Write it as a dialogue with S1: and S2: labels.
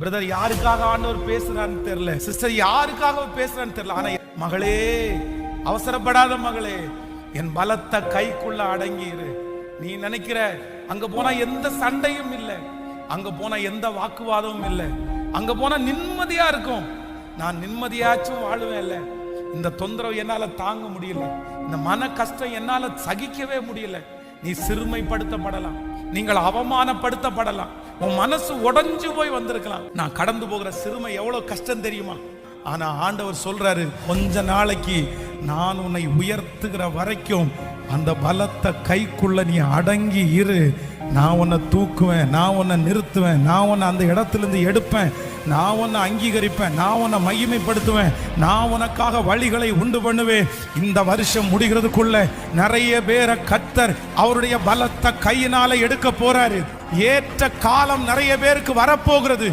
S1: Brother யாருக்காக ஆண்டவர் பேசுறான்னு தெரியல, சிஸ்டர் யாருக்காக பேசுறான்னு தெரியல. ஆனா மகளே, அவசரப்படாத மகளே, என் பலத்த கைக்குள்ள அடங்கிரு. நீ நினைக்கிற அங்க போனா எந்த சண்டையும் இல்லை, அங்க போனா எந்த வாக்குவாதமும் இல்லை, அங்க போனா நிம்மதியா இருக்கும். நான் நிம்மதியாச்சும் வாழுவேன் இல்ல, இந்த தொந்தரவு என்னால தாங்க முடியல, இந்த மன கஷ்டம் என்னால சகிக்கவே முடியல. நீ சிறுமைப்படுத்தப்படலாம், நீங்கள் அவமானப்படுத்தப்படலாம், உன் மனசு உடைஞ்சு போய் வந்திருக்கலாம். நான் கடந்து போகிற சிறுமை எவ்வளவு கஷ்டம் தெரியுமா? ஆனா ஆண்டவர் சொல்றாரு, கொஞ்ச நாளைக்கு நான் உன்னை உயர்த்துகிற வரைக்கும் அந்த பலத்த கைக்குள்ள நீ அடங்கி இரு. நான் உன்னை தூக்குவேன், நான் உன்னை நிறுத்துவேன், நான் உன்னை அந்த இடத்துல இருந்து எடுப்பேன், நான் உன்னை அங்கீகரிப்பேன், நான் உன்னை மகிமைப்படுத்துவேன், நான் உனக்காக வழிகளை உண்டு பண்ணுவேன். இந்த வருஷம் முடிகிறதுக்குள்ள நிறைய பேரை கர்த்தர் அவருடைய பலத்த கையினால எடுக்க போறாரு. ஏற்ற காலம் நிறைய பேருக்கு வரப்போகிறது.